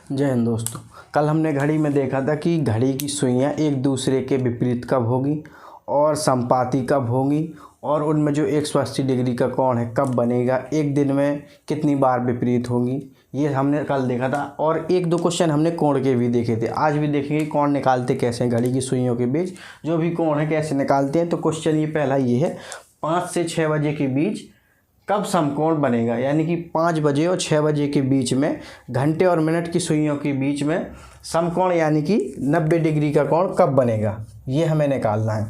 जय हिंद दोस्तों। कल हमने घड़ी में देखा था कि घड़ी की सुइयां एक दूसरे के विपरीत कब होगी और संपाती कब होगी और उनमें जो 180 डिग्री का कोण है कब बनेगा, एक दिन में कितनी बार विपरीत होगी, ये हमने कल देखा था। और एक दो क्वेश्चन हमने कोण के भी देखे थे। आज भी देखेंगे कोण निकालते कैसे हैं, घड़ी की सुइयों के बीच जो भी कोण है कैसे निकालते हैं। तो क्वेश्चन ये पहला ये है, 5 से 6 बजे के बीच कब समकोण बनेगा, यानी कि 5 बजे और 6 बजे के बीच में घंटे और मिनट की सुइयों के बीच में समकोण यानी कि 90 डिग्री का कोण कब बनेगा, ये हमें निकालना है।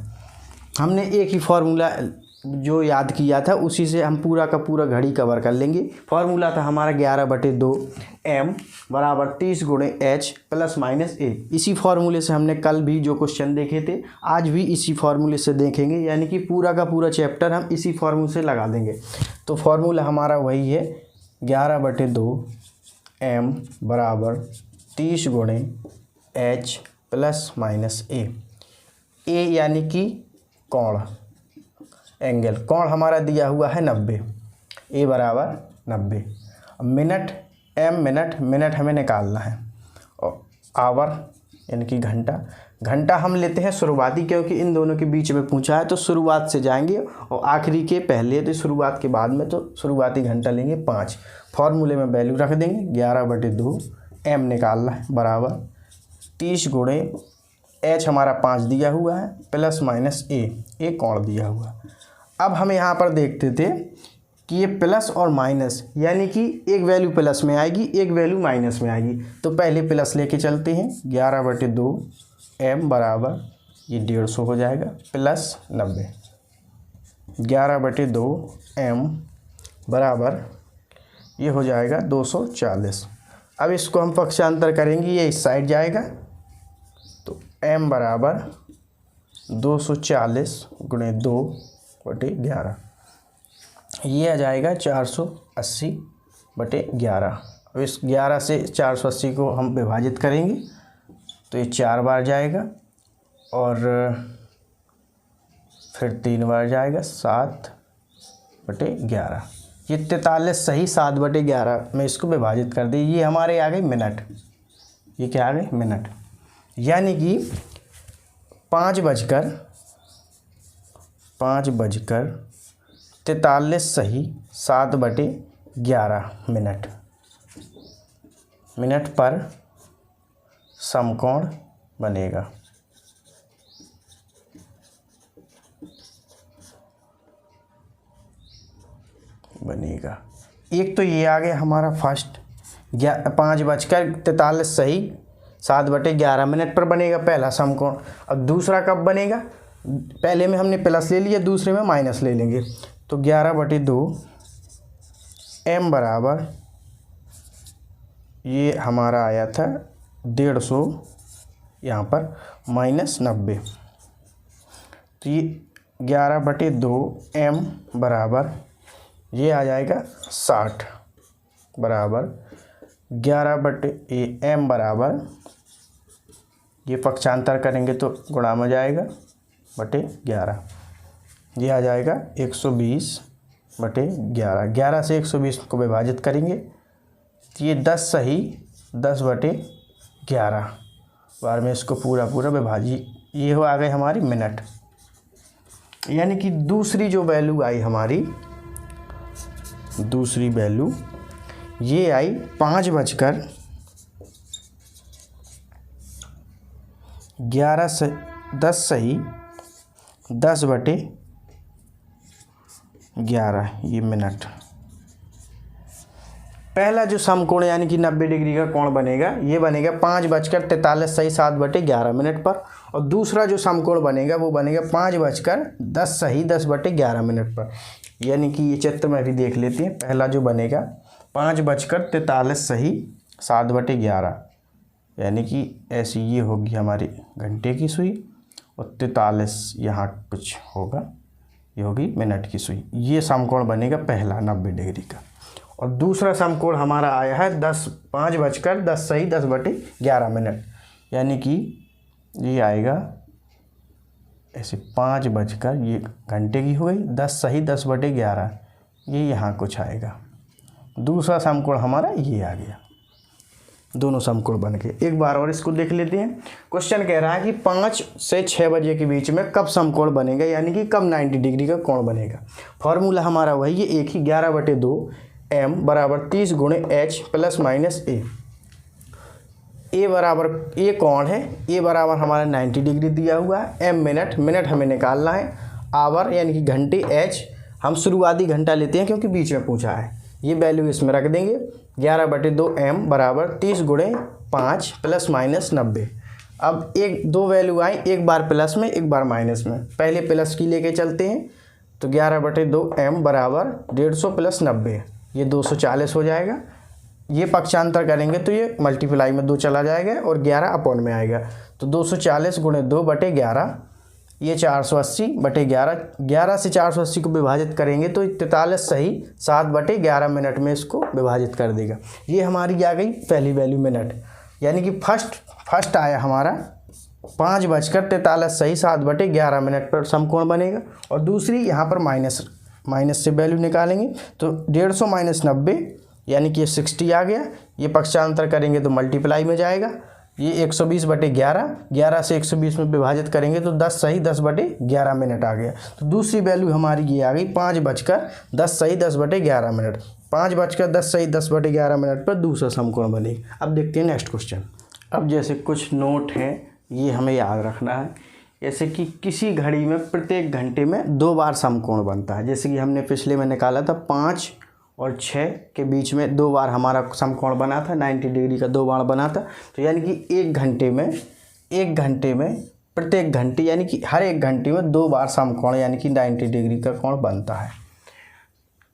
हमने एक ही फार्मूला जो याद किया था उसी से हम पूरा का पूरा घड़ी कवर कर लेंगे। फार्मूला था हमारा 11/2 m बराबर 30 गुणे h प्लस माइनस a। इसी फार्मूले से हमने कल भी जो क्वेश्चन देखे थे आज भी इसी फार्मूले से देखेंगे, यानी कि पूरा का पूरा चैप्टर हम इसी फार्मूले से लगा देंगे। तो फार्मूला हमारा वही है 11/2 m बराबर 30 गुणे h प्लस माइनस a। यानी कि कोण, एंगल, कोण हमारा दिया हुआ है 90, ए बराबर 90। मिनट, एम मिनट हमें निकालना है और आवर यानी कि घंटा, घंटा हम लेते हैं शुरुआती क्योंकि इन दोनों के बीच में पूछा है तो शुरुआत से जाएंगे और आखिरी के पहले तो शुरुआत के बाद में तो शुरुआती घंटा लेंगे 5। फार्मूले में वैल्यू रख देंगे 11/2 एम निकालना है बराबर 30 गुणे एच हमारा 5 दिया हुआ है प्लस माइनस ए कोण दिया हुआ। अब हम यहाँ पर देखते थे कि ये प्लस और माइनस यानी कि एक वैल्यू प्लस में आएगी एक वैल्यू माइनस में आएगी, तो पहले प्लस लेके चलते हैं 11/2 m बराबर ये 150 हो जाएगा प्लस 90। 11/2 m बराबर ये हो जाएगा 240। अब इसको हम पक्षांतर करेंगे, ये इस साइड जाएगा तो m बराबर 240 गुणे 2/11, ये आ जाएगा 480/11। अब इस 11 से 480 को हम विभाजित करेंगे तो ये 4 बार जाएगा और फिर 3 बार जाएगा 7/11। ये 43 सही 7/11 में इसको विभाजित कर दी, ये हमारे आ गए मिनट। ये क्या आ गए मिनट, यानी कि 5:43 सही 7/11 मिनट पर समकोण बनेगा। एक तो ये आ गया हमारा फर्स्ट 5:43 सही 7/11 मिनट पर बनेगा पहला समकोण। अब दूसरा कब बनेगा, पहले में हमने प्लस ले लिया दूसरे में माइनस ले लेंगे तो 11/2 m बराबर ये हमारा आया था 150 यहाँ पर माइनस 90, तो ये 11/2 m बराबर ये आ जाएगा 60 बराबर 11/m बराबर ये पक्षांतर करेंगे तो गुणा में जाएगा /11, ये आ जाएगा 120/11। 11 से 120 को विभाजित करेंगे तो ये 10 सही 10/11 बार में इसको पूरा विभाजित, ये हो आ गए हमारी मिनट। यानी कि दूसरी जो वैल्यू आई हमारी, दूसरी वैल्यू ये आई 5:11 से 10 सही 10/11 ये मिनट। पहला जो समकोण यानी कि 90 डिग्री का कोण बनेगा ये बनेगा 5:43 सही 7/11 मिनट पर, और दूसरा जो समकोण बनेगा वो बनेगा 5:10 सही 10/11 मिनट पर। यानी कि ये चित्र में भी देख लेते हैं, पहला जो बनेगा 5:43 सही 7/11, यानी कि ऐसी ये होगी हमारी घंटे की सुई और 43 यहाँ कुछ होगा, ये होगी मिनट की सुई। ये समकोण बनेगा पहला 90 डिग्री का। और दूसरा समकोण हमारा आया है 5:10 सही 10/11 मिनट, यानी कि ये आएगा ऐसे 5 बजकर ये घंटे की हो गई 10 सही 10/11, ये यहाँ कुछ आएगा। दूसरा समकोण हमारा ये आ गया। दोनों समकोण बन गए। एक बार और इसको देख लेते हैं। क्वेश्चन कह रहा है कि 5 से 6 बजे के बीच में कब समकोण बनेगा, यानी कि कब 90 डिग्री का कोण बनेगा। फॉर्मूला हमारा वही है, एक ही 11/2 m बराबर 30 गुणे h प्लस माइनस a। ए बराबर ए कोण है, ए बराबर हमारा 90 डिग्री दिया हुआ है, m मिनट हमें निकालना है, आवर यानी कि घंटे, h हम शुरुआती घंटा लेते हैं क्योंकि बीच में पूछा है। ये वैल्यू इसमें रख देंगे, 11/2 m बराबर 30 गुणे 5 प्लस माइनस 90। अब एक दो वैल्यू आई, एक बार प्लस में एक बार माइनस में। पहले प्लस की लेके चलते हैं, तो 11/2 m बराबर 150 प्लस 90, ये 240 हो जाएगा। ये पक्षांतर करेंगे तो ये मल्टीप्लाई में 2 चला जाएगा और 11 अपॉन में आएगा, तो 240 गुणे 2/11, ये 480/11। 11 से 480 को विभाजित करेंगे तो 43 सही 7/11 मिनट में इसको विभाजित कर देगा। ये हमारी आ गई पहली वैल्यू मिनट, यानी कि फर्स्ट आया हमारा 5:43 सही 7/11 मिनट पर समकोण बनेगा। और दूसरी यहाँ पर माइनस से वैल्यू निकालेंगे, तो 150 माइनस 90 यानी कि ये 60 आ गया। ये पक्षांतर करेंगे तो मल्टीप्लाई में जाएगा, ये 120/11, 11 से 120 में विभाजित करेंगे तो 10 सही 10/11 मिनट आ गया। तो दूसरी वैल्यू हमारी ये आ गई 5:10 सही 10/11 मिनट। 5:10 सही 10/11 मिनट पर दूसरा समकोण बनेगा। अब देखते हैं नेक्स्ट क्वेश्चन। अब जैसे कुछ नोट हैं, ये हमें याद रखना है। जैसे कि किसी घड़ी में प्रत्येक घंटे में 2 बार समकोण बनता है। जैसे कि हमने पिछले में निकाला था 5 और 6 के बीच में 2 बार हमारा समकोण बना था, 90 डिग्री का 2 बार बना था। तो यानी कि एक घंटे में प्रत्येक घंटे यानी कि हर एक घंटे में 2 बार समकोण यानी कि 90 डिग्री का कोण बनता है।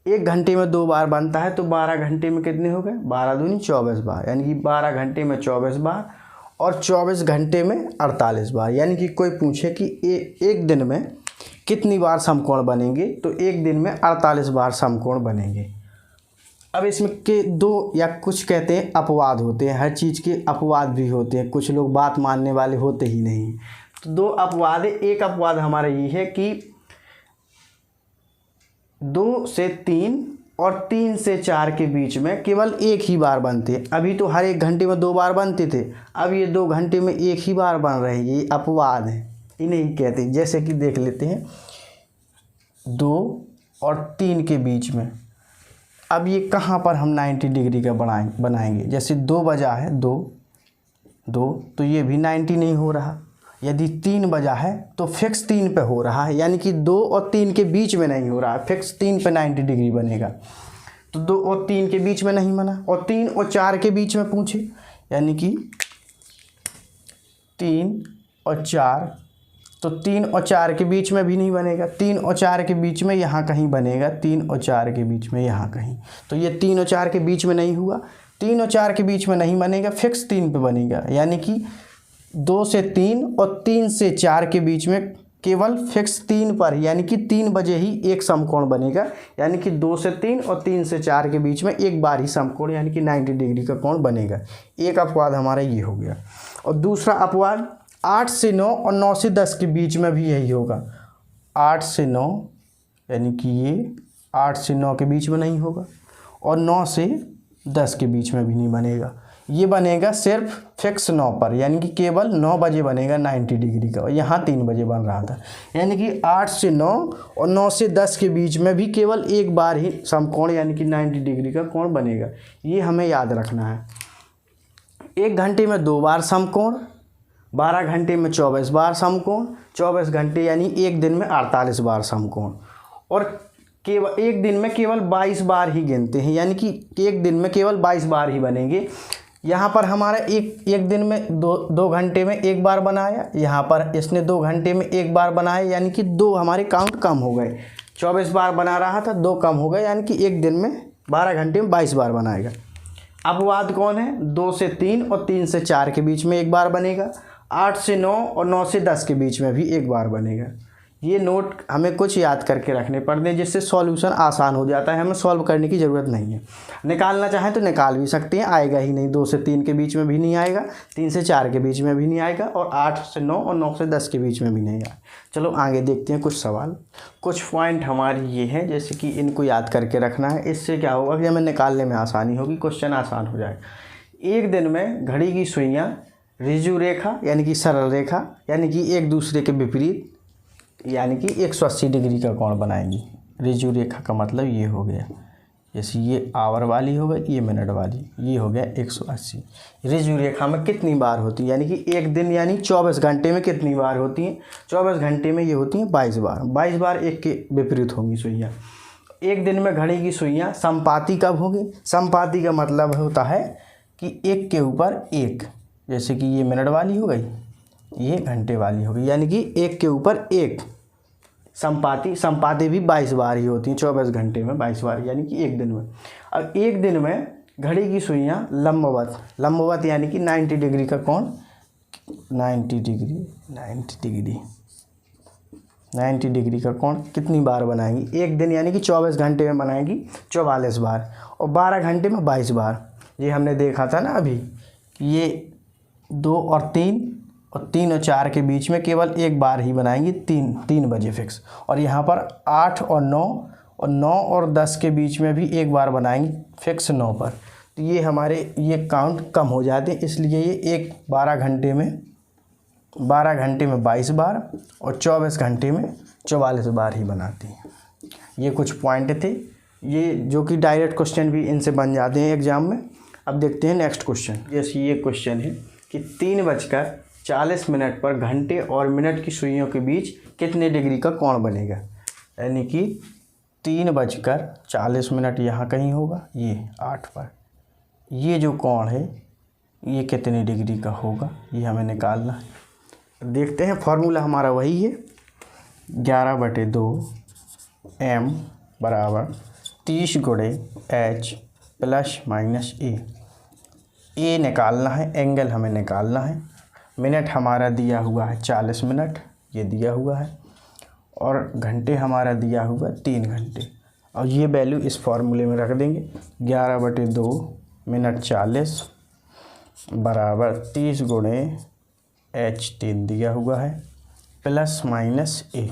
एक घंटे में 2 बार बनता है तो 12 घंटे में कितने हो गए, 12 दूनी 24 बार, यानी कि 12 घंटे में 24 बार और 24 घंटे में 48 बार। यानी कि कोई पूछे कि एक दिन में कितनी बार समकोण बनेंगे, तो एक दिन में 48 बार समकोण बनेंगे। अब इसमें के 2 या कुछ कहते हैं अपवाद होते हैं, हर चीज़ के अपवाद भी होते हैं, कुछ लोग बात मानने वाले होते ही नहीं। तो 2 अपवाद है। एक अपवाद हमारा ये है कि 2 से 3 और 3 से 4 के बीच में केवल एक ही बार बनते हैं। अभी तो हर एक घंटे में 2 बार बनते थे, अब ये 2 घंटे में एक ही बार बन रहे हैं, ये अपवाद हैं, इन्हें ही कहते हैं। जैसे कि देख लेते हैं 2 और 3 के बीच में, अब ये कहाँ पर हम 90 डिग्री का बनाएंगे। जैसे 2 बजा है, 2 तो ये भी 90 नहीं हो रहा। यदि 3 बजा है तो फिक्स 3 पे हो रहा है, यानी कि 2 और 3 के बीच में नहीं हो रहा है, फिक्स 3 पे 90 डिग्री बनेगा। तो 2 और 3 के बीच में नहीं बना, और 3 और 4 के बीच में पूछे, यानी कि 3 और 4, तो 3 और 4 के बीच में भी नहीं बनेगा। 3 और 4 के बीच में यहाँ कहीं बनेगा, 3 और 4 के बीच में यहाँ कहीं। तो ये 3 और 4 के बीच में नहीं हुआ, 3 और 4 के बीच में नहीं बनेगा, फिक्स 3 पे बनेगा। यानी कि 2 से 3 और 3 से 4 के बीच में केवल फिक्स 3 पर, यानी कि 3 बजे ही एक समकोण बनेगा। यानी कि 2 से 3 और 3 से 4 के बीच में एक बार ही समकोण यानी कि 90 डिग्री का कोण बनेगा। एक अपवाद हमारा ये हो गया। और दूसरा अपवाद 8 से 9 और 9 से 10 के बीच में भी यही होगा। 8 से 9 यानी कि ये 8 से 9 के बीच में नहीं होगा, और 9 से 10 के बीच में भी नहीं बनेगा। ये बनेगा सिर्फ फिक्स 9 पर, यानी कि केवल 9 बजे बनेगा 90 डिग्री का, और यहाँ 3 बजे बन रहा था। यानी कि 8 से 9 और 9 से 10 के बीच में भी केवल एक बार ही समकोण यानी कि 90 डिग्री का कोण बनेगा। ये हमें याद रखना है। एक घंटे में 2 बार समकोण, 12 घंटे में 24 बार समकोण, 24 घंटे यानी एक दिन में 48 बार समकोण, और केवल एक दिन में केवल 22 बार ही गिनते हैं, यानी कि एक दिन में केवल 22 बार ही बनेंगे। यहाँ पर हमारा एक दिन में 2 घंटे में एक बार बनाया, यहाँ पर इसने 2 घंटे में एक बार बनाया, यानी कि 2 हमारे काउंट कम हो गए। 24 बार बना रहा था, 2 कम हो गए, यानी कि एक दिन में 12 घंटे में 22 बार बनाएगा। अपवाद कौन है, 2 से 3 और 3 से 4 के बीच में एक बार बनेगा, 8 से 9 और 9 से 10 के बीच में भी एक बार बनेगा। ये नोट हमें कुछ याद करके रखने पड़ते हैं, जिससे सॉल्यूशन आसान हो जाता है, हमें सॉल्व करने की ज़रूरत नहीं है। निकालना चाहें तो निकाल भी सकते हैं, आएगा ही नहीं। 2 से 3 के बीच में भी नहीं आएगा, 3 से 4 के बीच में भी नहीं आएगा, और 8 से 9 और 9 से 10 के बीच में भी नहीं आएगा। चलो आगे देखते हैं कुछ सवाल। कुछ पॉइंट हमारी ये हैं, जैसे कि इनको याद करके रखना है, इससे क्या होगा कि हमें निकालने में आसानी होगी, क्वेश्चन आसान हो जाएगा। एक दिन में घड़ी की सुइयां ऋजु रेखा यानी कि सरल रेखा यानी कि एक दूसरे के विपरीत यानी कि 180 डिग्री का कोण बनाएंगी। ऋजु रेखा का मतलब ये हो गया, जैसे ये आवर वाली हो गई, ये मिनट वाली, ये हो गया 180। ऋजु रेखा में कितनी बार होती है यानी कि एक दिन यानी 24 घंटे में कितनी बार होती हैं? 24 घंटे में ये होती हैं 22 बार। 22 बार एक के विपरीत होंगी सुइयाँ। एक दिन में घड़ी की सुइयाँ संपाती कब होगी? संपाती का मतलब होता है कि एक के ऊपर एक, जैसे कि ये मिनट वाली हो गई, ये घंटे वाली हो गई, यानी कि एक के ऊपर एक। संपाती भी 22 बार ही होती हैं 24 घंटे में, 22 बार यानी कि एक दिन में। अब एक दिन में घड़ी की सुइयां लंबवत यानी कि 90 डिग्री का कोण, 90 डिग्री का कोण कितनी बार बनाएंगी? एक दिन यानी कि 24 घंटे में बनाएंगी 44 बार, और 12 घंटे में 22 बार। ये हमने देखा था ना अभी कि ये 2 और 3 और 3 और 4 के बीच में केवल एक बार ही बनाएंगी, 3 बजे फिक्स। और यहाँ पर 8 और 9 और 9 और 10 के बीच में भी एक बार बनाएंगी फिक्स 9 पर। तो ये हमारे ये काउंट कम हो जाते हैं, इसलिए ये 12 घंटे में 22 बार और 24 घंटे में 44 बार ही बनाती हैं। ये कुछ पॉइंट थे ये जो कि डायरेक्ट क्वेश्चन भी इनसे बन जाते हैं एग्जाम में। अब देखते हैं नेक्स्ट क्वेश्चन। जैसे ये क्वेश्चन है कि 3:40 पर घंटे और मिनट की सुइयों के बीच कितने डिग्री का कोण बनेगा? यानी कि 3:40 यहाँ कहीं होगा, ये 8 पर, ये जो कोण है ये कितने डिग्री का होगा ये हमें निकालना है। देखते हैं, फॉर्मूला हमारा वही है 11/2 m बराबर 30 गुणे h प्लस माइनस ए निकालना है, एंगल हमें निकालना है। मिनट हमारा दिया हुआ है 40 मिनट, ये दिया हुआ है, और घंटे हमारा दिया हुआ 3 घंटे, और ये वैल्यू इस फॉर्मूले में रख देंगे। 11/2 मिनट 40 बराबर 30 गुणे h 3 दिया हुआ है प्लस माइनस ए।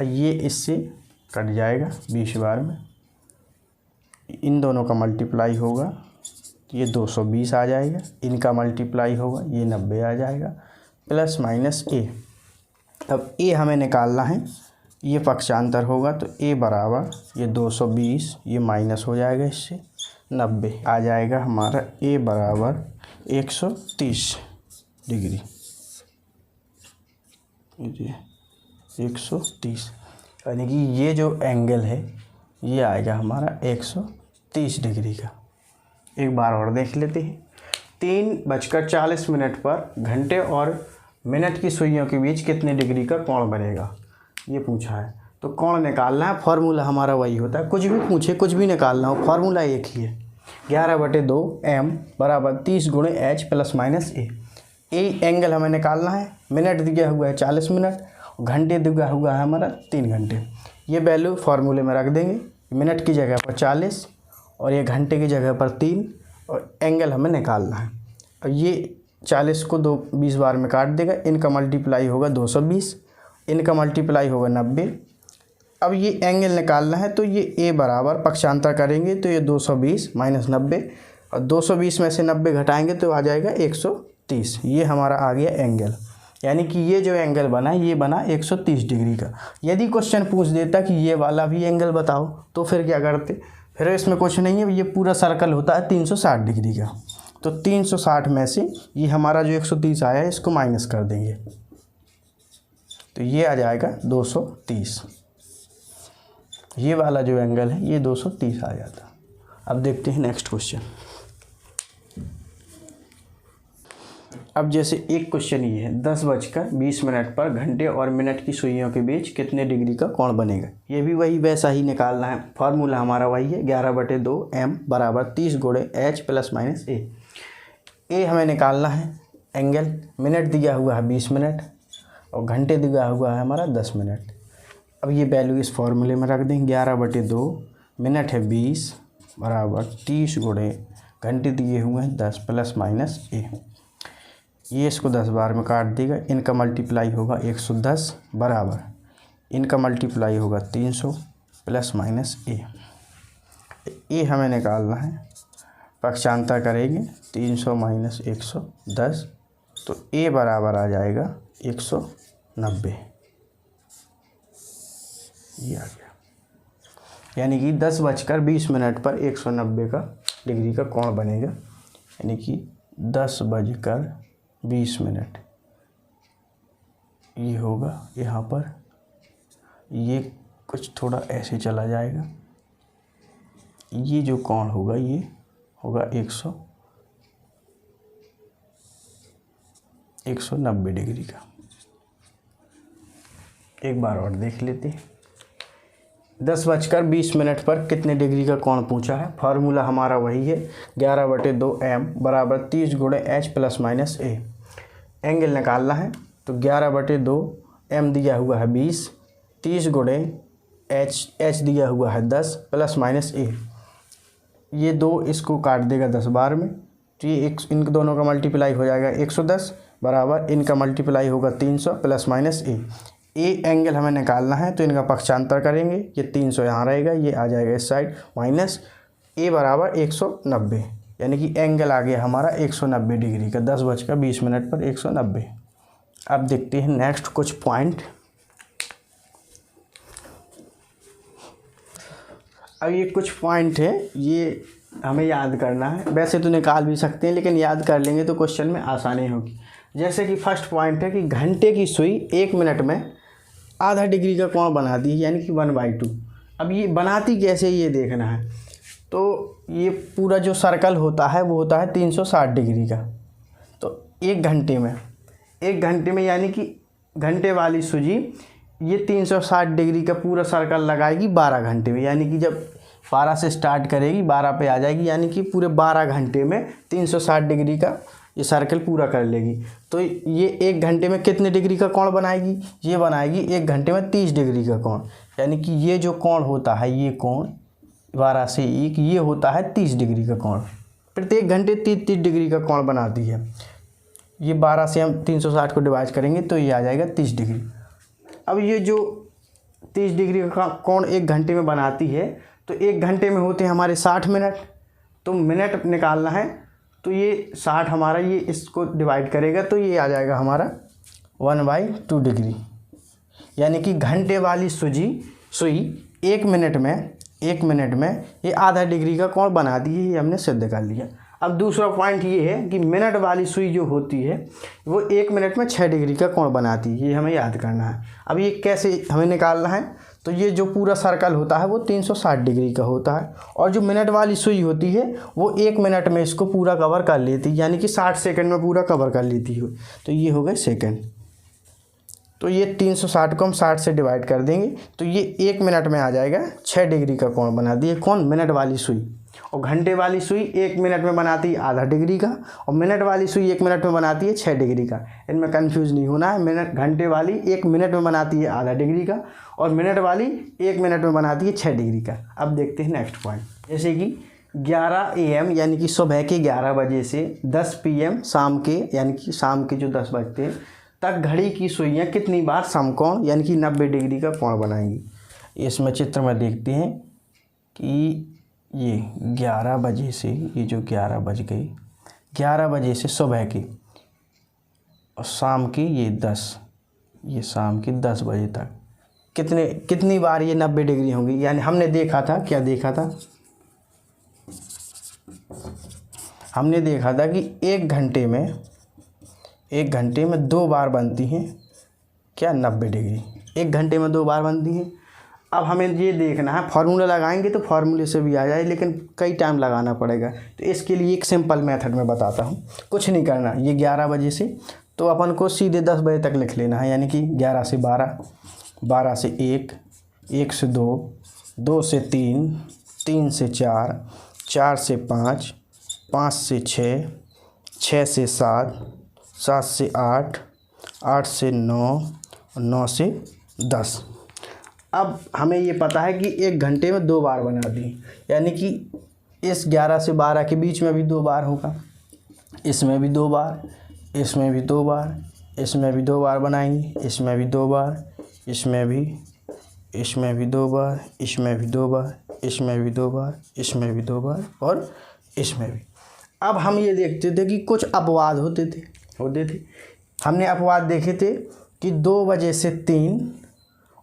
ये इससे कट जाएगा 20 बार में, इन दोनों का मल्टीप्लाई होगा, ये 220 आ जाएगा, इनका मल्टीप्लाई होगा, ये 90 आ जाएगा, प्लस माइनस ए। अब ए हमें निकालना है, ये पक्षांतर होगा, तो ए बराबर ये 220, ये माइनस हो जाएगा, इससे 90 आ जाएगा हमारा। ए बराबर 130 डिग्री, 130, यानी कि ये जो एंगल है ये आएगा हमारा 130 डिग्री का। एक बार और देख लेते हैं। 3:40 पर घंटे और मिनट की सुइयों के बीच कितने डिग्री का कोण बनेगा ये पूछा है। तो कोण निकालना है, फॉर्मूला हमारा वही होता है, कुछ भी पूछे कुछ भी निकालना हो फॉर्मूला एक ही है। 11/2 m बराबर 30 गुणे h प्लस माइनस ए। एंगल हमें निकालना है, मिनट दिया हुआ है 40 मिनट, घंटे दिया हुआ है हमारा 3 घंटे। ये वैल्यू फार्मूले में रख देंगे, मिनट की जगह पर 40 और ये घंटे की जगह पर 3, और एंगल हमें निकालना है। और ये 40 को 20 बार में काट देगा, इनका मल्टीप्लाई होगा 220, इनका मल्टीप्लाई होगा 90। अब ये एंगल निकालना है, तो ये ए बराबर पक्षांतर करेंगे तो ये 220 माइनस 90, और 220 में से 90 घटाएंगे तो आ जाएगा 130। ये हमारा आ गया एंगल, यानी कि ये जो एंगल बना ये बना 130 डिग्री का। यदि क्वेश्चन पूछ देता कि ये वाला भी एंगल बताओ तो फिर क्या करते? फिर इसमें कुछ नहीं है, ये पूरा सर्कल होता है 360 डिग्री का, तो 360 में से ये हमारा जो 130 आया है इसको माइनस कर देंगे, तो ये आ जाएगा 230। ये वाला जो एंगल है ये 230 आ जाता। अब देखते हैं नेक्स्ट क्वेश्चन। अब जैसे एक क्वेश्चन ये है 10:20 पर घंटे और मिनट की सुइयों के बीच कितने डिग्री का कोण बनेगा। ये भी वही वैसा ही निकालना है, फार्मूला हमारा वही है 11/2 m बराबर 30 गुणे h प्लस माइनस ए। ए हमें निकालना है, एंगल मिनट दिया हुआ है 20 मिनट और घंटे दिया हुआ है हमारा 10 मिनट। अब ये वैल्यू इस फॉर्मूले में रख देंगे, 11/2 मिनट है 20 बराबर 30 गुणे घंटे दिए हुए हैं 10 प्लस माइनस ए। ये इसको 10 बार में काट देगा, इनका मल्टीप्लाई होगा 110 बराबर इनका मल्टीप्लाई होगा 300 प्लस माइनस ए। ए हमें निकालना है, पक्षांतर करेंगे 300 माइनस 110, तो ए बराबर आ जाएगा 190। ये आ गया, यानी कि 10:20 पर 190 का डिग्री का कोण बनेगा। यानी कि 10:20 ये होगा यहाँ पर, ये कुछ थोड़ा ऐसे चला जाएगा, ये जो कोण होगा ये होगा 190 डिग्री का। एक बार और देख लेते हैं। 10:20 पर कितने डिग्री का कोण पूछा है। फार्मूला हमारा वही है 11/2m बराबर 30 गुणे h plus minus a। Angle निकालना है तो 11/2m दिया हुआ है 20, 30 गुणे h दिया हुआ है 10 प्लस माइनस a। ये दो इसको काट देगा 10 बार में, तो ये इन दोनों का मल्टीप्लाई हो जाएगा 110 बराबर इनका मल्टीप्लाई होगा 300 प्लस माइनस a। एंगल हमें निकालना है तो इनका पक्षांतर करेंगे, ये 300 यहाँ रहेगा, ये आ जाएगा इस साइड, माइनस a बराबर 190, यानी कि एंगल आ गया हमारा 190 डिग्री का। 10:20 पर 190। अब देखते हैं नेक्स्ट कुछ पॉइंट। अब ये कुछ पॉइंट है, ये हमें याद करना है। वैसे तो निकाल भी सकते हैं लेकिन याद कर लेंगे तो क्वेश्चन में आसानी होगी। जैसे कि फर्स्ट पॉइंट है कि घंटे की सुई 1 मिनट में आधा डिग्री का कोण बनाती है, यानी कि 1/2। अब ये बनाती कैसे ये देखना है। तो ये पूरा जो सर्कल होता है वो होता है 360 डिग्री का। तो 1 घंटे में यानी कि घंटे वाली सूजी ये 360 डिग्री का पूरा सर्कल लगाएगी 12 घंटे में, यानी कि जब 12 से स्टार्ट करेगी 12 पे आ जाएगी, यानी कि पूरे 12 घंटे में 360 डिग्री का ये सर्कल पूरा कर लेगी। तो ये 1 घंटे में कितने डिग्री का कोण बनाएगी, ये बनाएगी 1 घंटे में 30 डिग्री का कोण। यानी कि ये जो कोण होता है, ये कोण 12 से 1 ये होता है 30 डिग्री का कोण। प्रत्येक घंटे 30 डिग्री का कोण बनाती है। ये 12 से हम 360 को डिवाइड करेंगे तो ये आ जाएगा 30 डिग्री। अब ये जो 30 डिग्री का कोण 1 घंटे में बनाती है, तो 1 घंटे में होते हैं हमारे 60 मिनट। तो मिनट निकालना है तो ये 60 हमारा ये इसको डिवाइड करेगा तो ये आ जाएगा हमारा 1/2 डिग्री। यानी कि घंटे वाली सुई 1 मिनट में ये आधा डिग्री का कोण बनाती है, ये हमने सिद्ध कर लिया। अब दूसरा पॉइंट ये है कि मिनट वाली सुई जो होती है वो 1 मिनट में 6 डिग्री का कोण बनाती है, ये हमें याद करना है। अब ये कैसे हमें निकालना है, तो ये जो पूरा सर्कल होता है वो 360 डिग्री का होता है, और जो मिनट वाली सुई होती है वो 1 मिनट में इसको पूरा कवर कर लेती है, यानी कि 60 सेकंड में पूरा कवर कर लेती है। तो ये हो गए सेकंड। तो ये 360 को हम 60 से डिवाइड कर देंगे तो ये 1 मिनट में आ जाएगा 6 डिग्री का कोण बनाती है। कौन? मिनट वाली सुई। और घंटे वाली सुई 1 मिनट में बनाती है आधा डिग्री का, और मिनट वाली सुई 1 मिनट में बनाती है 6 डिग्री का। इनमें कंफ्यूज नहीं होना है। घंटे वाली 1 मिनट में बनाती है आधा डिग्री का, और मिनट वाली 1 मिनट में बनाती है 6 डिग्री का। अब देखते हैं नेक्स्ट पॉइंट। जैसे कि 11 AM यानी कि सुबह के 11 बजे से 10 PM शाम के यानी कि शाम के जो 10 बजते हैं तक घड़ी की सुइयाँ कितनी बार समकोण यानी कि 90 डिग्री का कोण बनाएंगी। इसमें चित्र में देखते हैं कि ये 11 बजे से, ये जो 11 बज गई, 11 बजे से सुबह की, और शाम की ये 10, ये शाम की 10 बजे तक कितनी बार ये 90 डिग्री होंगी। यानी हमने देखा था, क्या देखा था, हमने देखा था कि 1 घंटे में 2 बार बनती हैं क्या 90 डिग्री। 1 घंटे में 2 बार बनती हैं। अब हमें ये देखना है, फार्मूला लगाएंगे तो फार्मूले से भी आ जाए, लेकिन कई टाइम लगाना पड़ेगा। तो इसके लिए एक सिंपल मेथड में बताता हूँ। कुछ नहीं करना, ये 11 बजे से तो अपन को सीधे 10 बजे तक लिख लेना है, यानी कि 11 से 12, 12 से 1, 1 से 2, 2 से 3, 3 से 4, 4 से 5, 5 से 6, 6 से 7, 7 से 8, 8 से 9, 9 से 10। अब हमें ये पता है कि 1 घंटे में 2 बार बना दी, यानी कि इस 11 से 12 के बीच में भी 2 बार होगा, इसमें भी 2 बार, इसमें भी 2 बार, इसमें भी 2 बार बनाएंगे, इसमें भी 2 बार, इसमें भी 2 बार, इसमें भी 2 बार, इसमें भी 2 बार, इसमें भी 2 बार, और इसमें भी। अब हम ये देखते थे कि कुछ अपवाद होते थे। हमने अपवाद देखे थे कि 2 बजे से 3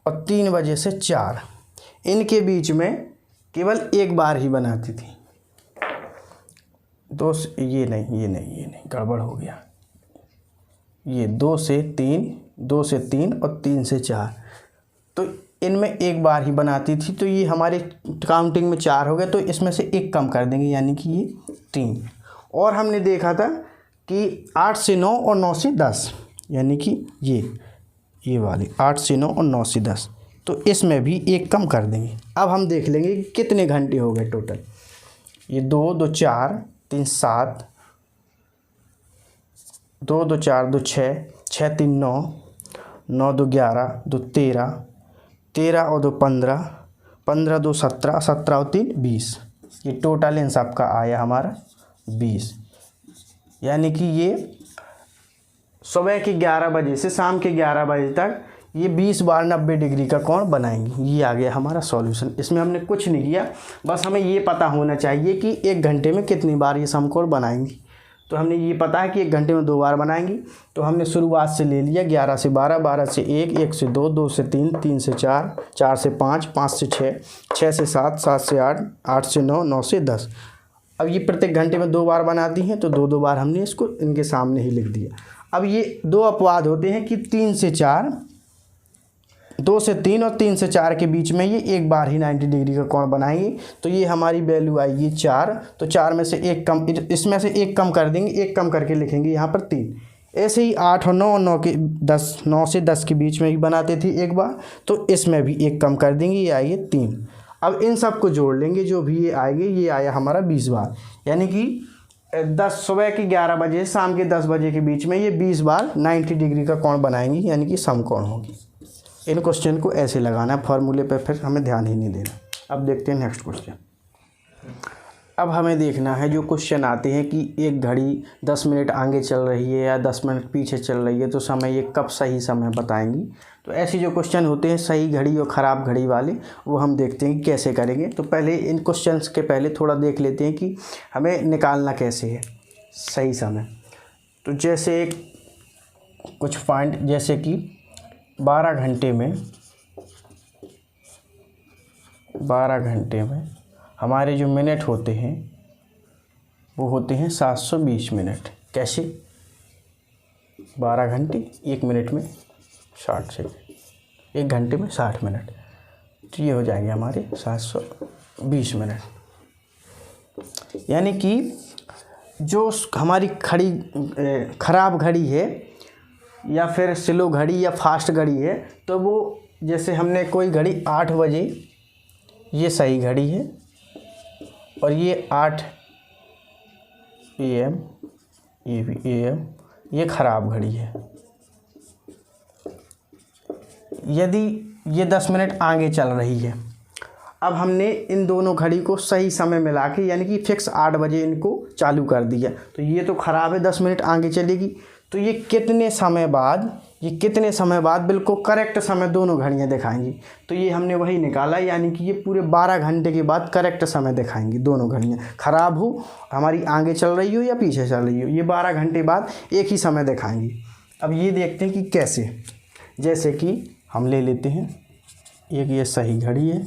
और 3 बजे से 4, इनके बीच में केवल एक बार ही बनाती थी। ये नहीं गड़बड़ हो गया। ये 2 से 3 और 3 से 4, तो इनमें एक बार ही बनाती थी। तो ये हमारे काउंटिंग में 4 हो गए, तो इसमें से एक कम कर देंगे, यानी कि ये 3। और हमने देखा था कि 8 से 9 और 9 से 10, यानी कि ये वाले 8 से 9 और 9 से 10, तो इसमें भी एक कम कर देंगे। अब हम देख लेंगे कि कितने घंटे हो गए टोटल। ये 2 2 4 3 7, 2 2 4 2 6 6 3 9 9 2 11 2 13 13 और 2 15 15 2 17 17 और 3 20। ये टोटल इन सब का आया हमारा 20। यानी कि ये सुबह के 11 बजे से शाम के 11 बजे तक ये 20 बार 90 डिग्री का कोण बनाएंगी। ये आ गया हमारा सॉल्यूशन। इसमें हमने कुछ नहीं किया, बस हमें ये पता होना चाहिए कि 1 घंटे में कितनी बार ये समकोण बनाएंगी। तो हमने ये पता है कि 1 घंटे में 2 बार बनाएंगी। तो हमने शुरुआत से ले लिया 11 से 12, 12 से 1, 1 से 2, 2 से 3, 3 से 4, 4 से 5, 5 से 6, 6 से 7, 7 से 8, 8 से 9, 9 से 10। अब ये प्रत्येक घंटे में 2 बार बनाती हैं, तो 2 2 बार हमने इसको इनके सामने ही लिख दिया। अब ये 2 अपवाद होते हैं कि 3 से 4, 2 से 3 और 3 से 4 के बीच में ये एक बार ही 90 डिग्री का कोण बनाएंगे। तो ये हमारी वैल्यू आएगी 4। तो 4 में से एक कम, इसमें से एक कम कर देंगे, एक कम करके लिखेंगे यहाँ पर 3। ऐसे ही 8 और 9 और 9 के 10, 9 से 10 के बीच में भी बनाते थे एक बार, तो इसमें भी एक कम कर देंगे, ये आएगी 3। अब इन सब को जोड़ लेंगे, जो भी ये आएंगे, ये आया हमारा 20 बार। यानी कि 10 सुबह के 11 बजे शाम के 10 बजे के बीच में ये 20 बार 90 डिग्री का कोण बनाएंगी, यानी कि समकोण होगी। इन क्वेश्चन को ऐसे लगाना है, फार्मूले पे फिर हमें ध्यान ही नहीं देना। अब देखते हैं नेक्स्ट क्वेश्चन। अब हमें देखना है जो क्वेश्चन आते हैं कि एक घड़ी 10 मिनट आगे चल रही है या 10 मिनट पीछे चल रही है, तो समय ये कब सही समय बताएंगी। तो ऐसे जो क्वेश्चन होते हैं सही घड़ी और ख़राब घड़ी वाले, वो हम देखते हैं कि कैसे करेंगे। तो पहले इन क्वेश्चंस के पहले थोड़ा देख लेते हैं कि हमें निकालना कैसे है सही समय। तो जैसे कुछ पॉइंट, जैसे कि 12 घंटे में हमारे जो मिनट होते हैं वो होते हैं 720 मिनट। कैसे? 12 घंटे 1 मिनट में 60 सेकंड, 1 घंटे में 60 मिनट, तो ये हो जाएंगे हमारे 720 मिनट। यानी कि जो हमारी ख़राब घड़ी है या फिर स्लो घड़ी या फास्ट घड़ी है, तो वो जैसे हमने कोई घड़ी 8 बजे, ये सही घड़ी है, और ये 8 AM, ये भी AM, ये ख़राब घड़ी है। यदि ये 10 मिनट आगे चल रही है, अब हमने इन दोनों घड़ी को सही समय मिला के, यानी कि फिक्स 8 बजे इनको चालू कर दिया, तो ये तो ख़राब है, 10 मिनट आगे चलेगी। तो ये कितने समय बाद बिल्कुल करेक्ट समय दोनों घड़ियाँ दिखाएंगी। तो ये हमने वही निकाला, यानी कि ये पूरे 12 घंटे के बाद करेक्ट समय दिखाएंगी दोनों घड़ियाँ, ख़राब हो, हमारी आगे चल रही हो या पीछे चल रही हो, ये 12 घंटे बाद एक ही समय दिखाएंगी। अब ये देखते हैं कि कैसे। जैसे कि हम ले लेते हैं, एक ये सही घड़ी है,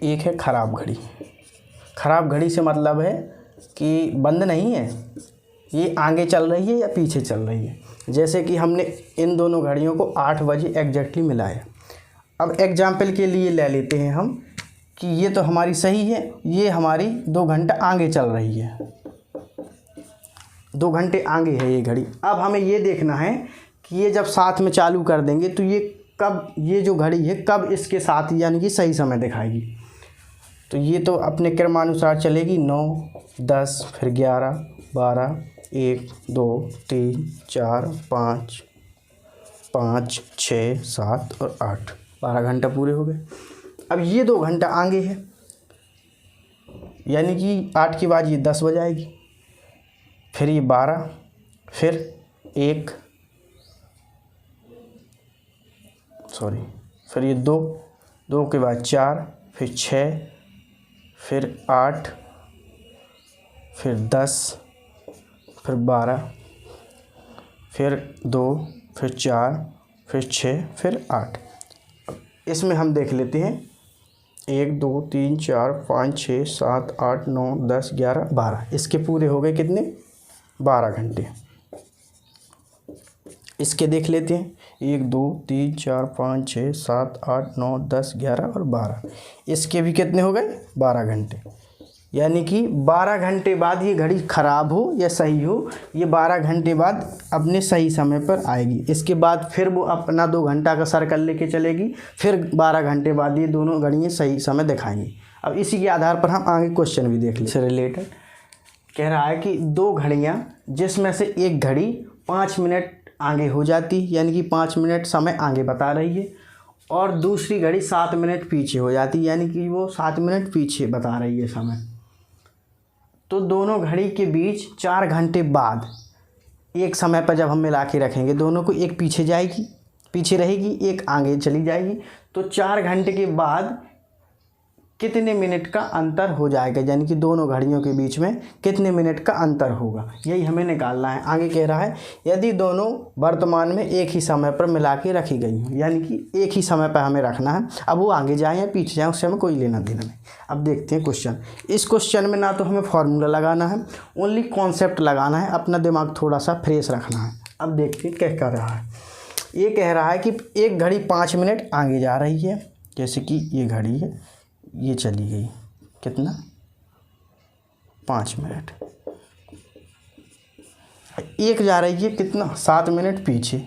एक है ख़राब घड़ी। ख़राब घड़ी से मतलब है कि बंद नहीं है, ये आगे चल रही है या पीछे चल रही है। जैसे कि हमने इन दोनों घड़ियों को 8 बजे एग्जैक्टली मिलाया। अब एग्जाम्पल के लिए ले लेते हैं हम कि ये तो हमारी सही है, ये हमारी 2 घंटा आगे चल रही है, 2 घंटे आगे है ये घड़ी। अब हमें ये देखना है कि ये जब साथ में चालू कर देंगे तो ये कब, ये जो घड़ी है कब इसके साथ यानी कि सही समय दिखाएगी। तो ये तो अपने क्रमानुसार चलेगी, 9, 10, फिर 11, 12, 1, 2, 3, 4, 5, 5, 6, 7 और 8, 12 घंटा पूरे हो गए। अब ये 2 घंटा आगे है, यानी कि 8 के बाद ये 10 बजाएगी, फिर ये 12, फिर 1, फिर ये 2, 2 के बाद 4, फिर 6, फिर 8, फिर 10, फिर 12, फिर 2, फिर 4, फिर 6, फिर 8। इसमें हम देख लेते हैं 1 2 3 4 5 6 7 8 9 10 11 12। इसके पूरे हो गए कितने? 12 घंटे। इसके देख लेते हैं 1 2 3 4 5 6 7 8 9 10 11 और 12। इसके भी कितने हो गए? 12 घंटे। यानी कि 12 घंटे बाद ये घड़ी ख़राब हो या सही हो, ये 12 घंटे बाद अपने सही समय पर आएगी। इसके बाद फिर वो अपना 2 घंटा का सर्कल लेके चलेगी, फिर 12 घंटे बाद ये दोनों घड़ियाँ सही समय दिखाएंगी। अब इसी के आधार पर हम आगे क्वेश्चन भी देख लें। इससे रिलेटेड कह रहा है कि 2 घड़ियाँ जिसमें से एक घड़ी 5 मिनट आगे हो जाती, यानी कि 5 मिनट समय आगे बता रही है, और दूसरी घड़ी 7 मिनट पीछे हो जाती, यानी कि वो 7 मिनट पीछे बता रही है समय। तो दोनों घड़ी के बीच 4 घंटे बाद एक समय पर जब हम मिला के रखेंगे दोनों को, एक पीछे रहेगी, एक आगे चली जाएगी, तो 4 घंटे के बाद कितने मिनट का अंतर हो जाएगा, यानी कि दोनों घड़ियों के बीच में कितने मिनट का अंतर होगा, यही हमें निकालना है। आगे कह रहा है यदि दोनों वर्तमान में एक ही समय पर मिला के रखी गई हों, यानी कि एक ही समय पर हमें रखना है। अब वो आगे जाए या पीछे जाए उससे हमें कोई लेना देना नहीं। अब देखते हैं क्वेश्चन। इस क्वेश्चन में ना तो हमें फॉर्मूला लगाना है, ओनली कॉन्सेप्ट लगाना है, अपना दिमाग थोड़ा सा फ्रेश रखना है। अब देखते हैं क्या कह रहा है। ये कह रहा है कि एक घड़ी 5 मिनट आगे जा रही है, जैसे कि ये घड़ी है, ये चली गई कितना? 5 मिनट। एक जा रही है कितना? 7 मिनट पीछे,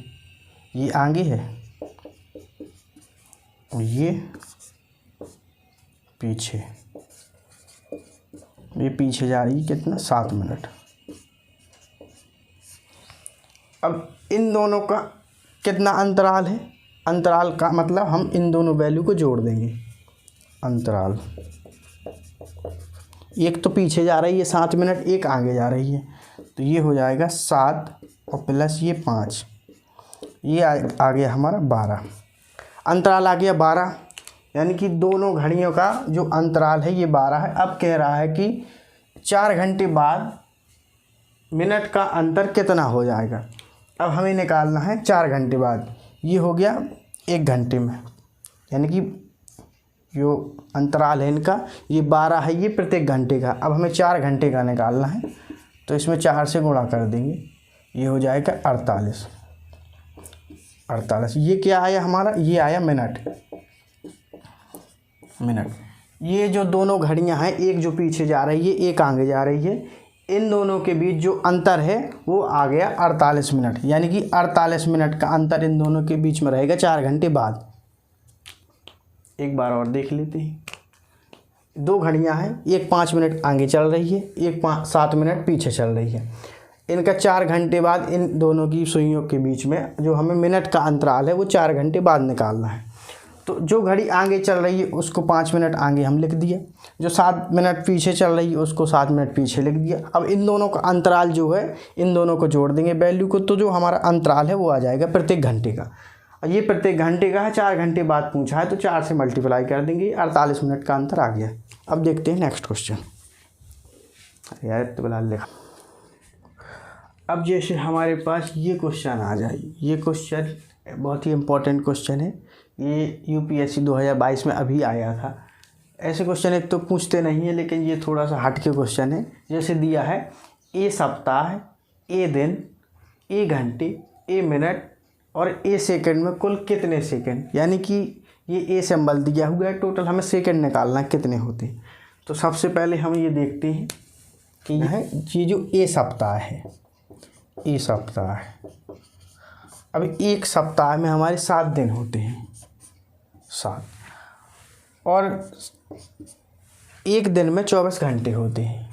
ये आगे है और ये पीछे, ये पीछे जा रही है कितना? 7 मिनट। अब इन दोनों का कितना अंतराल है? अंतराल का मतलब हम इन दोनों वैल्यू को जोड़ देंगे। अंतराल, एक तो पीछे जा रही है 7 मिनट, एक आगे जा रही है, तो ये हो जाएगा 7 और प्लस ये 5, ये आ गया हमारा 12। अंतराल आ गया 12, यानी कि दोनों घड़ियों का जो अंतराल है ये 12 है। अब कह रहा है कि 4 घंटे बाद मिनट का अंतर कितना हो जाएगा। अब हमें निकालना है 4 घंटे बाद, ये हो गया 1 घंटे में, यानी कि जो अंतराल है इनका ये 12 है, ये प्रत्येक घंटे का। अब हमें 4 घंटे का निकालना है, तो इसमें 4 से गुणा कर देंगे, ये हो जाएगा 48। ये क्या आया हमारा? ये आया मिनट। ये जो दोनों घड़ियां हैं, एक जो पीछे जा रही है, एक आगे जा रही है, इन दोनों के बीच जो अंतर है वो आ गया 48 मिनट, यानी कि 48 मिनट का अंतर इन दोनों के बीच में रहेगा 4 घंटे बाद। एक बार और देख लेते हैं। 2 घड़ियां हैं, एक 5 मिनट आगे चल रही है, एक 7 मिनट पीछे चल रही है। इनका 4 घंटे बाद इन दोनों की सुइयों के बीच में जो हमें मिनट का अंतराल है वो 4 घंटे बाद निकालना है। तो जो घड़ी आगे चल रही है उसको 5 मिनट आगे हम लिख दिया, जो 7 मिनट पीछे चल रही है उसको 7 मिनट पीछे लिख दिया। अब इन दोनों का अंतराल जो है, इन दोनों को जोड़ देंगे वैल्यू को, तो जो हमारा अंतराल है वो आ जाएगा प्रत्येक घंटे का। ये प्रत्येक घंटे का है, 4 घंटे बाद पूछा है तो 4 से मल्टीप्लाई कर देंगे, 48 मिनट का अंतर आ गया। अब देखते हैं नेक्स्ट क्वेश्चन। यार तो बला लिखा। अब जैसे हमारे पास ये क्वेश्चन आ जाए, ये क्वेश्चन बहुत ही इम्पोर्टेंट क्वेश्चन है, ये यूपीएससी 2022 में अभी आया था। ऐसे क्वेश्चन एक तो पूछते नहीं है, लेकिन ये थोड़ा सा हट के क्वेश्चन है। जैसे दिया है ए सप्ताह, ए दिन, ए घंटे, ए मिनट और ए सेकंड में कुल कितने सेकंड, यानी कि ये ए सिंबल दिया हुआ है, टोटल हमें सेकंड निकालना कितने होते हैं। तो सबसे पहले हम ये देखते हैं कि ये जो ए सप्ताह है, ए सप्ताह है। अब एक सप्ताह में हमारे 7 दिन होते हैं, 7, और एक दिन में 24 घंटे होते हैं,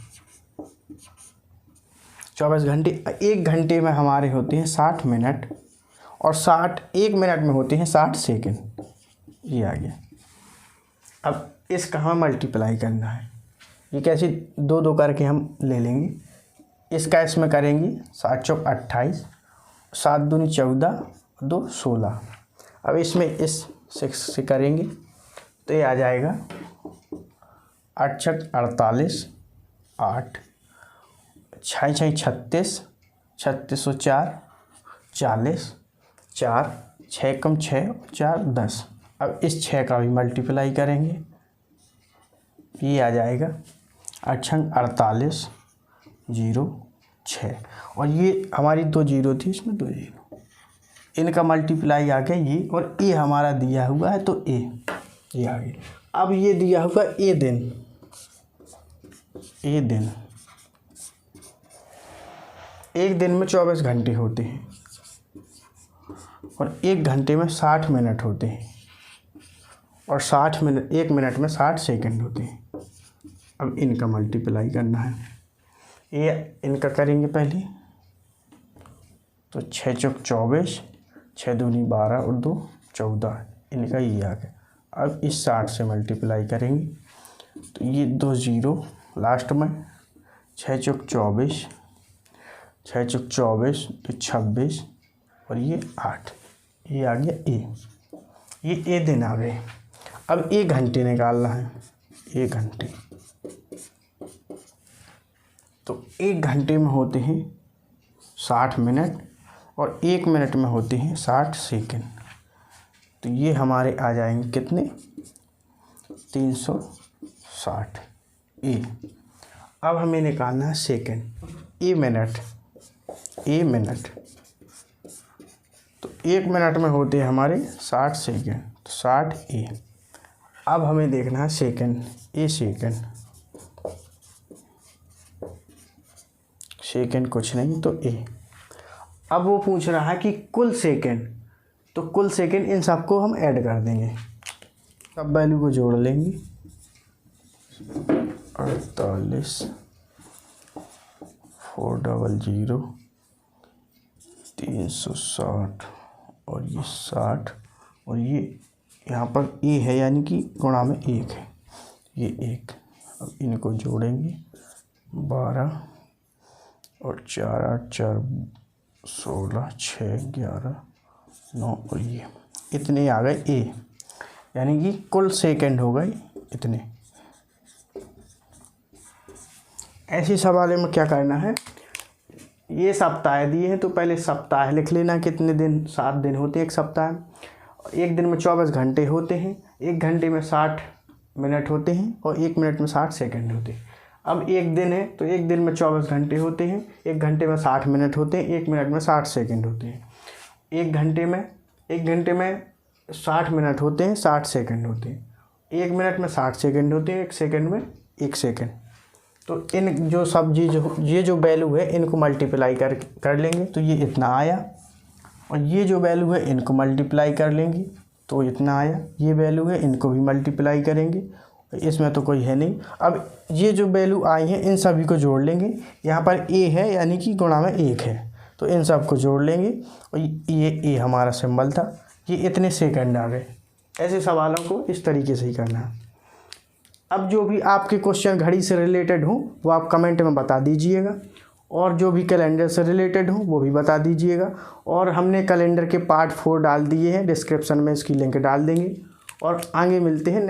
24 घंटे। एक घंटे में हमारे होते हैं 60 मिनट और 1 मिनट में होते हैं 60 सेकंड। ये आ गया। अब इसका हमें मल्टीप्लाई करना है। ये कैसे 2 करके हम ले लेंगे, इसका इसमें करेंगे 7 चौक 28, 7 दूनी 14, 2 16। अब इसमें इस 6 से करेंगे तो ये आ जाएगा 8 छक 48, 8 छः छः 36, 36 और 4 40, 4 6 कम 6 4 10। अब इस 6 का भी मल्टीप्लाई करेंगे, ये आ जाएगा 8 48 0 6। और ये हमारी 2 0 थी, इसमें 2 0, इनका मल्टीप्लाई आ गया ये, और ये हमारा दिया हुआ है तो ये आ गया। अब ये दिया हुआ ए दिन, एक दिन में 24 घंटे होते हैं और 1 घंटे में 60 मिनट होते हैं और 60 मिनट 1 मिनट में 60 सेकंड होते हैं। अब इनका मल्टीप्लाई करना है, ये इनका करेंगे पहले तो 6 चौक 24, 6 दूनी 12 और 2 14, इनका ये आ गया। अब इस 60 से मल्टीप्लाई करेंगे तो ये 2 0 लास्ट में, 6 चौक 24, 6 चौक 24 तो 26 और ये 8, ये आ गया ए, ये ए दिन आ गए। अब 1 घंटे निकालना है, 1 घंटे, तो 1 घंटे में होते हैं 60 मिनट और 1 मिनट में होते हैं 60 सेकंड। तो ये हमारे आ जाएंगे कितने, 360 ए। अब हमें निकालना है सेकंड, ए मिनट, तो 1 मिनट में होते हैं हमारे 60 सेकंड, तो 60 ए। अब हमें देखना है सेकंड, ए सेकंड कुछ नहीं तो ए। अब वो पूछ रहा है कि कुल सेकंड, तो कुल सेकंड इन सबको हम ऐड कर देंगे, सब वैल्यू को जोड़ लेंगे, 48 400 360 और ये 60 और ये यहाँ पर ए है यानी कि गुणा में 1 है, ये 1। अब इनको जोड़ेंगे 12 और 4 8 4 16 6 11 9 और ये इतने आ गए ए, यानी कि कुल सेकंड हो गए इतने। ऐसे सवाल में क्या करना है, ये सप्ताह दिए हैं तो पहले सप्ताह लिख लेना, कितने दिन, 7 दिन होते हैं एक सप्ताह। 1 दिन में 24 घंटे होते हैं, 1 घंटे में 60 मिनट होते हैं और 1 मिनट में 60 सेकंड होते हैं। अब 1 दिन है तो 1 दिन में 24 घंटे होते हैं, 1 घंटे में 60 मिनट होते हैं, 1 मिनट में 60 सेकंड होते हैं। 1 घंटे में 60 मिनट होते हैं, 60 सेकंड होते हैं। 1 मिनट में 60 सेकंड होते हैं, 1 सेकंड में 1 सेकंड। तो इन जो सब्जी ये जो वैल्यू है इनको मल्टीप्लाई कर लेंगे तो ये इतना आया, और ये जो वैल्यू है इनको मल्टीप्लाई कर लेंगे तो इतना आया, ये वैल्यू है इनको भी मल्टीप्लाई करेंगे, इसमें तो कोई है नहीं। अब ये जो वैल्यू आई है इन सभी को जोड़ लेंगे, यहाँ पर ए है यानी कि गुणा में 1 है तो इन सब को जोड़ लेंगे और ये ए हमारा सिंबल था, ये इतने सेकंड आ गए। ऐसे सवालों को इस तरीके से ही करना है। अब जो भी आपके क्वेश्चन घड़ी से रिलेटेड हो वो आप कमेंट में बता दीजिएगा, और जो भी कैलेंडर से रिलेटेड हो वो भी बता दीजिएगा। और हमने कैलेंडर के पार्ट 4 डाल दिए हैं, डिस्क्रिप्शन में इसकी लिंक डाल देंगे। और आगे मिलते हैं।